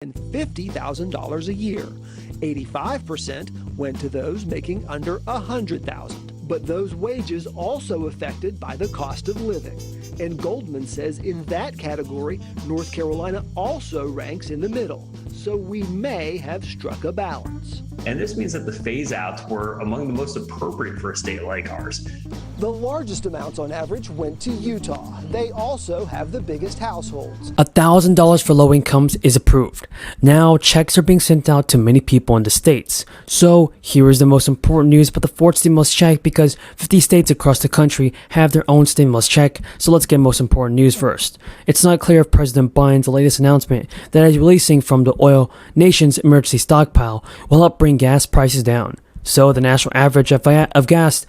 $50,000 a year. 85% went to those making under $100,000. But those wages also affected by the cost of living. And Goldman says in that category, North Carolina also ranks in the middle. So we may have struck a balance. And this means that the phase-outs were among the most appropriate for a state like ours. The largest amounts on average went to Utah. They also have the biggest households. $1,000 for low incomes is approved. Now, checks are being sent out to many people in the states. So, here is the most important news about the fourth stimulus check because 50 states across the country have their own stimulus check. So let's get most important news first. It's not clear if President Biden's latest announcement that he's releasing from the oil nation's emergency stockpile will help bring gas prices down. So, the national average of gas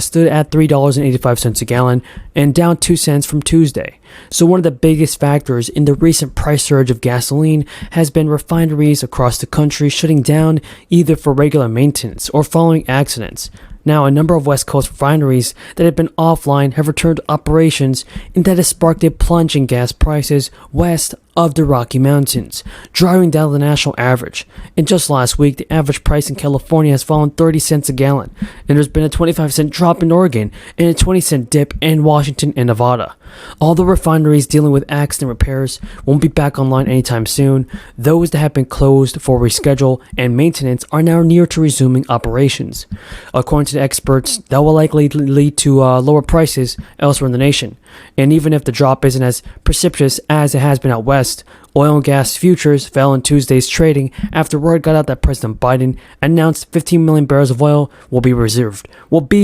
stood at $3.85 a gallon and down 2 cents from Tuesday. So one of the biggest factors in the recent price surge of gasoline has been refineries across the country shutting down either for regular maintenance or following accidents. Now, a number of West Coast refineries that had been offline have returned to operations, and that has sparked a plunge in gas prices west of the Rocky Mountains, driving down the national average. And just last week, the average price in California has fallen 30 cents a gallon, and there's been a 25-cent drop in Oregon and a 20-cent dip in Washington and Nevada. All the refineries dealing with accident repairs won't be back online anytime soon. Those that have been closed for reschedule and maintenance are now near to resuming operations. According to the experts, that will likely lead to lower prices elsewhere in the nation. And even if the drop isn't as precipitous as it has been out west, oil and gas futures fell in Tuesday's trading after word got out that President Biden announced 15 million barrels of oil will be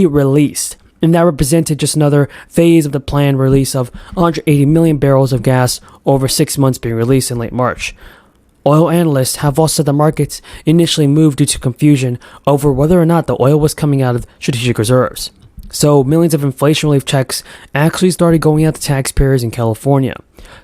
released. And that represented just another phase of the planned release of 180 million barrels of gas over 6 months being released in late March. Oil analysts have also said the markets initially moved due to confusion over whether or not the oil was coming out of strategic reserves. So millions of inflation relief checks actually started going out to taxpayers in California.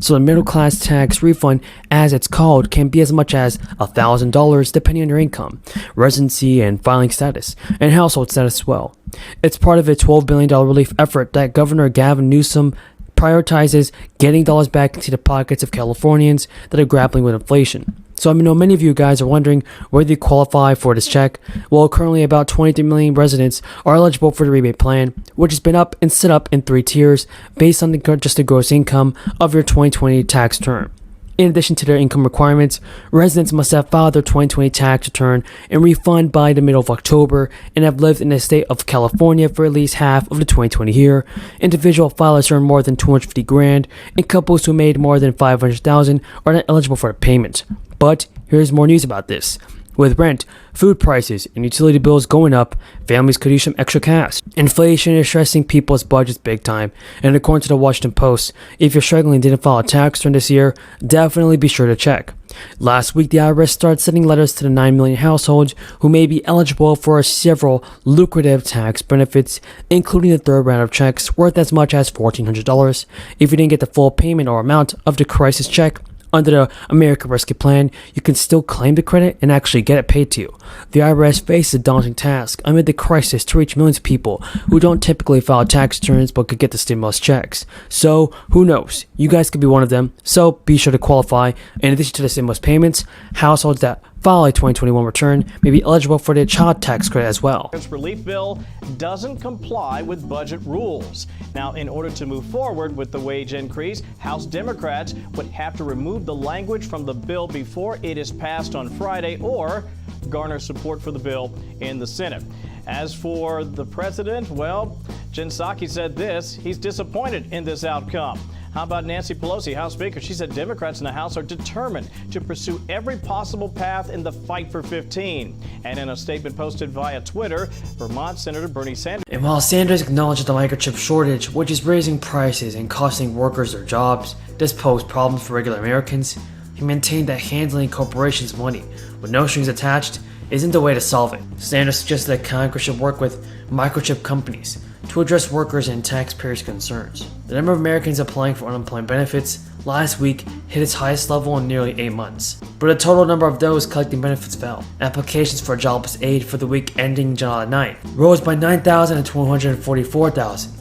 So the middle class tax refund, as it's called, can be as much as $1,000 depending on your income, residency and filing status, and household status as well. It's part of a $12 billion relief effort that Governor Gavin Newsom prioritizes getting dollars back into the pockets of Californians that are grappling with inflation. So I know many of you guys are wondering whether you qualify for this check. Well, currently about 23 million residents are eligible for the rebate plan, which has been up and set up in 3 tiers based on just the gross income of your 2020 tax return. In addition to their income requirements, residents must have filed their 2020 tax return and refund by the middle of October and have lived in the state of California for at least half of the 2020 year. Individual filers earn more than $250,000, and couples who made more than $500,000 are not eligible for a payment. But here's more news about this. With rent, food prices, and utility bills going up, families could use some extra cash. Inflation is stressing people's budgets big time, and according to the Washington Post, if you're struggling and didn't file a tax return this year, definitely be sure to check. Last week, the IRS started sending letters to the 9 million households who may be eligible for several lucrative tax benefits, including the third round of checks worth as much as $1,400. If you didn't get the full payment or amount of the crisis check, under the American Rescue Plan, you can still claim the credit and actually get it paid to you. The IRS faces a daunting task amid the crisis to reach millions of people who don't typically file tax returns but could get the stimulus checks. So, who knows? You guys could be one of them, so be sure to qualify. In addition to the stimulus payments, households that file a 2021 return may be eligible for the child tax credit as well. This relief bill doesn't comply with budget rules. Now, in order to move forward with the wage increase, House Democrats would have to remove the language from the bill before it is passed on Friday or garner support for the bill in the Senate. As for the president, well, Jen Psaki said this: he's disappointed in this outcome. How about Nancy Pelosi, House Speaker? She said Democrats in the House are determined to pursue every possible path in the fight for 15. And in a statement posted via Twitter, Vermont Senator Bernie Sanders. And while Sanders acknowledged the microchip shortage, which is raising prices and costing workers their jobs, does pose problems for regular Americans, he maintained that handling corporations' money with no strings attached isn't the way to solve it. Sanders suggested that Congress should work with microchip companies to address workers' and taxpayers' concerns. The number of Americans applying for unemployment benefits last week hit its highest level in nearly 8 months. But the total number of those collecting benefits fell. Applications for jobless aid for the week ending July 9th rose by 9,000 to 244,000.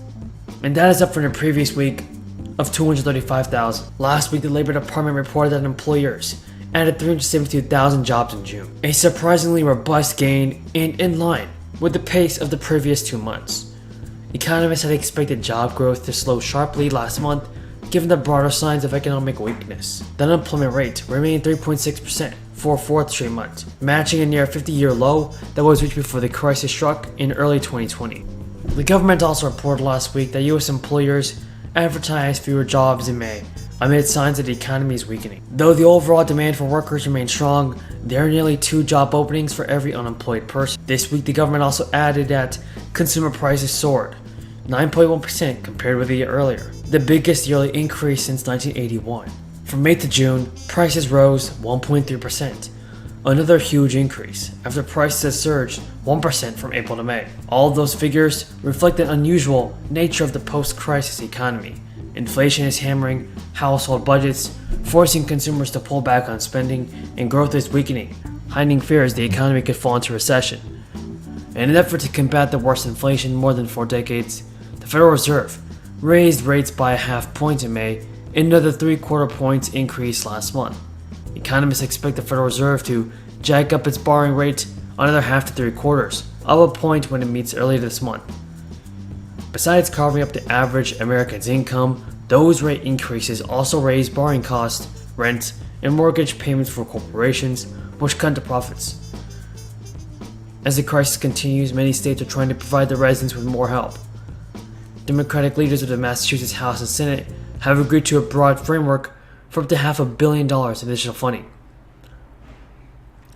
And that is up from the previous week of 235,000. Last week, the Labor Department reported that employers added 372,000 jobs in June, a surprisingly robust gain and in line with the pace of the previous 2 months. Economists had expected job growth to slow sharply last month, given the broader signs of economic weakness. The unemployment rate remained 3.6% for a fourth straight month, matching a near 50-year low that was reached before the crisis struck in early 2020. The government also reported last week that U.S. employers advertised fewer jobs in May, amid signs that the economy is weakening. Though the overall demand for workers remains strong, there are nearly 2 job openings for every unemployed person. This week, the government also added that consumer prices soared 9.1% compared with a year earlier, the biggest yearly increase since 1981. From May to June, prices rose 1.3%, another huge increase after prices had surged 1% from April to May. All of those figures reflect the unusual nature of the post-crisis economy. Inflation is hammering household budgets, forcing consumers to pull back on spending, and growth is weakening, heightening fears the economy could fall into recession. In an effort to combat the worst inflation in more than 4 decades, the Federal Reserve raised rates by a half point in May, and another 3/4 points increase last month. Economists expect the Federal Reserve to jack up its borrowing rate another half to 3/4 of a point when it meets earlier this month. Besides carving up the average American's income, those rate increases also raise borrowing costs, rent, and mortgage payments for corporations, which cut into profits. As the crisis continues, many states are trying to provide the residents with more help. Democratic leaders of the Massachusetts House and Senate have agreed to a broad framework for up to $500 million in additional funding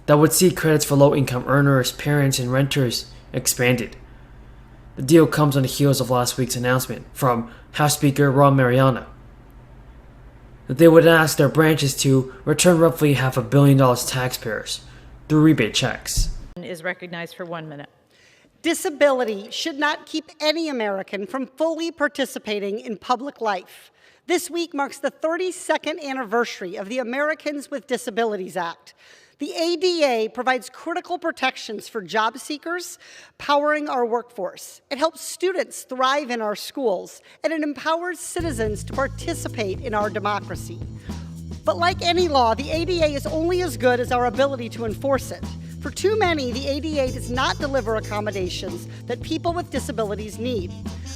that would see credits for low-income earners, parents, and renters expanded. The deal comes on the heels of last week's announcement from House Speaker Ron Mariano that they would ask their branches to return roughly $500 million to taxpayers through rebate checks. Is recognized for 1 minute. Disability should not keep any American from fully participating in public life. This week marks the 32nd anniversary of the Americans with Disabilities Act. The ADA provides critical protections for job seekers, powering our workforce. It helps students thrive in our schools, and it empowers citizens to participate in our democracy. But like any law, the ADA is only as good as our ability to enforce it. For too many, the ADA does not deliver accommodations that people with disabilities need.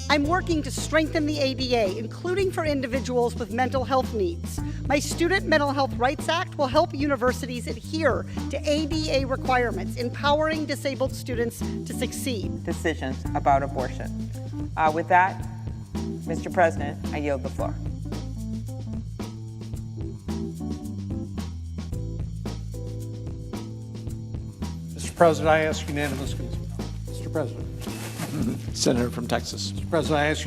I'm working to strengthen the ADA, including for individuals with mental health needs. My Student Mental Health Rights Act will help universities adhere to ADA requirements, empowering disabled students to succeed. Decisions about abortion. With that, Mr. President, I yield the floor. Mr. President, I ask unanimous consent. Mr. President. Senator from Texas. Mr. President, I ask you